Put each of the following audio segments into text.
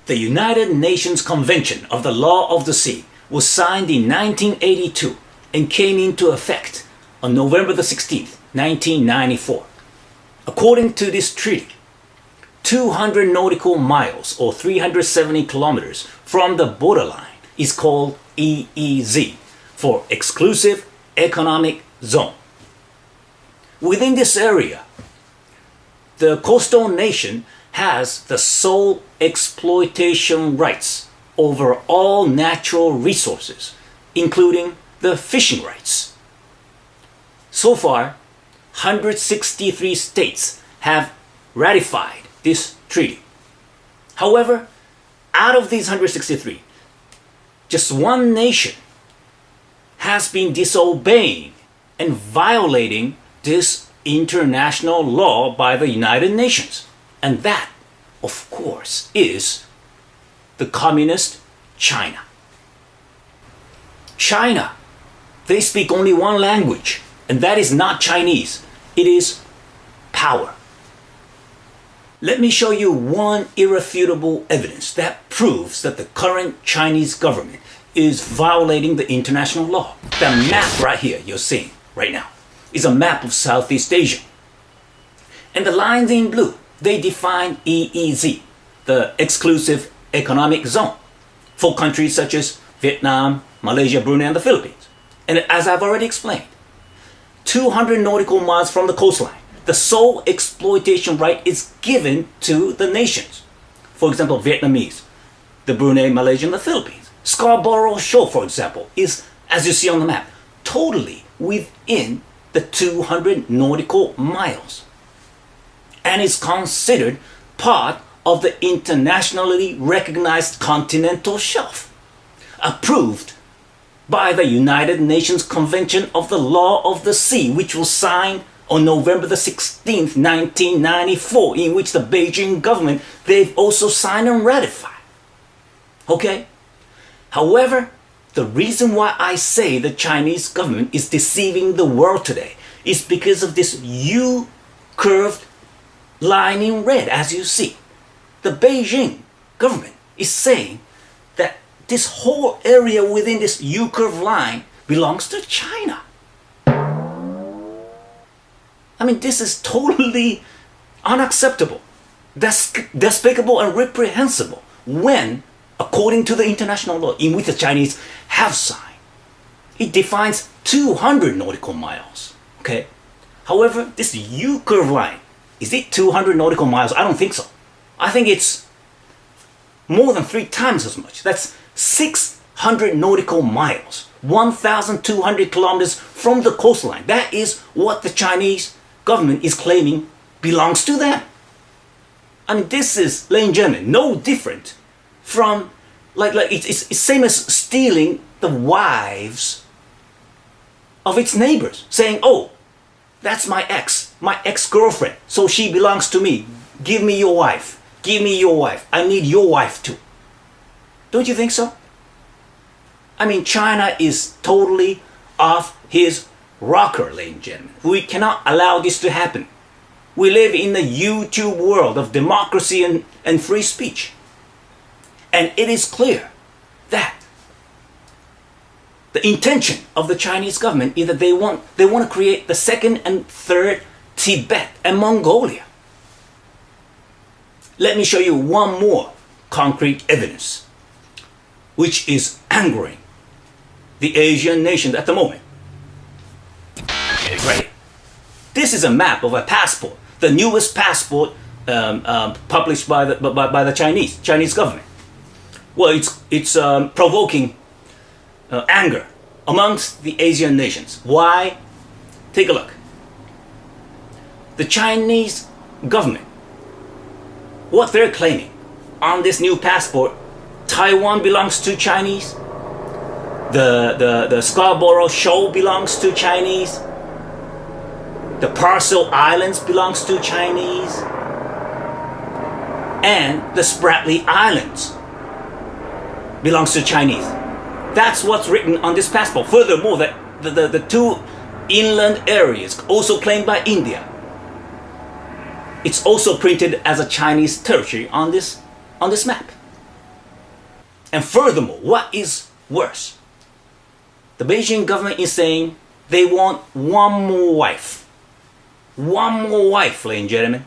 The United Nations Convention of the Law of the Sea was signed in 1982 and came into effect on November the 16th, 1994. According to this treaty, 200 nautical miles or 370 kilometers from the borderline is called EEZ for Exclusive Economic Zone. Within this area, the coastal nation has the sole exploitation rights over all natural resources, including the fishing rights. So far, 163 states have ratified this treaty. However, out of these 163, just one nation has been disobeying and violating this international law by the United Nations. And that, of course, is the communist China. China, they speak only one language, and that is not Chinese. It is power. Let me show you one irrefutable evidence that proves that the current Chinese government is violating the international law. The map right here you're seeing right now is a map of Southeast Asia. And the lines in blue, they define EEZ, the Exclusive Economic Zone, for countries such as Vietnam, Malaysia, Brunei, and the Philippines. And as I've already explained, 200 nautical miles from the coastline, the sole exploitation right is given to the nations. For example, Vietnamese, the Brunei, Malaysia, and the Philippines. Scarborough Shoal, for example, is, as you see on the map, totally within the 200 nautical miles and is considered part of the internationally recognized continental shelf, approved by the United Nations Convention of the Law of the Sea, which was signed on November the 16th, 1994, in which the Beijing government, they've also signed and ratified. Okay? However, the reason why I say the Chinese government is deceiving the world today is because of this U-curved line in red, as you see. The Beijing government is saying that this whole area within this U-curved line belongs to China. I mean, this is totally unacceptable, despicable, and reprehensible when, according to the international law in which the Chinese have signed, it defines 200 nautical miles. Okay? However, this U-curve line, is it 200 nautical miles? I don't think so. I think it's more than 3 times as much. That's 600 nautical miles, 1,200 kilometers from the coastline. That is what the Chinese government is claiming belongs to them. I mean, this is, ladies and gentlemen, no different from, it's same as stealing the wives of its neighbors, saying, oh, that's my ex-girlfriend, so she belongs to me. Give me your wife. Give me your wife. I need your wife too. Don't you think so? I mean, China is totally off his rocker, ladies and gentlemen. We cannot allow this to happen. We live in the YouTube world of democracy and free speech. And it is clear that the intention of the Chinese government is that they want to create the second and third Tibet and Mongolia. Let me show you one more concrete evidence, which is angering the Asian nations at the moment. Right. This is a map of a passport, the newest passport published by the Chinese government. Well, it's provoking anger amongst the Asian nations. Why? Take a look. The Chinese government, what they're claiming on this new passport, Taiwan belongs to Chinese, the Scarborough Shoal belongs to Chinese, the Parcel Islands belongs to Chinese, and the Spratly Islands belongs to Chinese. That's what's written on this passport. Furthermore, the 2 inland areas also claimed by India, it's also printed as a Chinese territory on this map. And furthermore, what is worse? The Beijing government is saying they want one more wife. One more wife, ladies and gentlemen.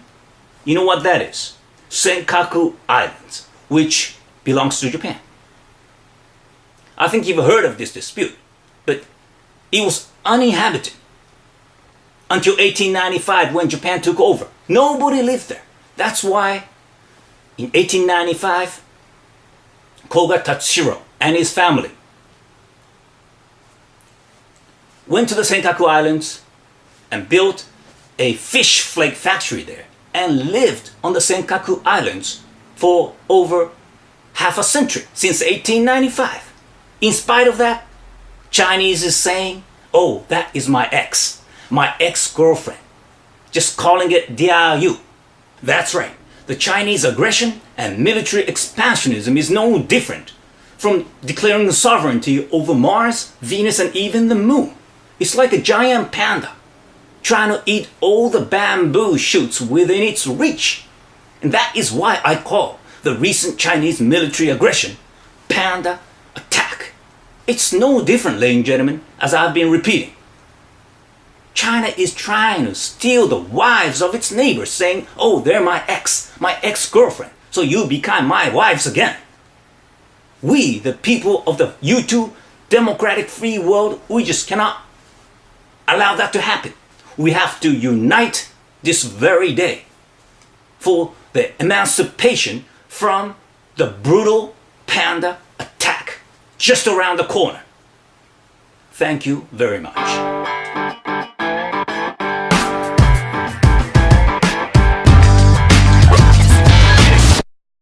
You know what that is? Senkaku Islands, which belongs to Japan. I think you've heard of this dispute, but it was uninhabited until 1895 when Japan took over. Nobody lived there. That's why in 1895, Koga Tatsuhiro and his family went to the Senkaku Islands and built a fish flake factory there and lived on the Senkaku Islands for over half a century, since 1895. In spite of that, Chinese is saying, oh, that is my ex-girlfriend. Just calling it Diaoyu. That's right. The Chinese aggression and military expansionism is no different from declaring sovereignty over Mars, Venus, and even the moon. It's like a giant panda trying to eat all the bamboo shoots within its reach. And that is why I call the recent Chinese military aggression panda attack. It's no different, ladies and gentlemen, as I've been repeating. China is trying to steal the wives of its neighbors, saying, oh, they're my ex-girlfriend, so you become my wives again. We, the people of the U2 democratic free world, we just cannot allow that to happen. We have to unite this very day for the emancipation from the brutal panda attack just around the corner. Thank you very much.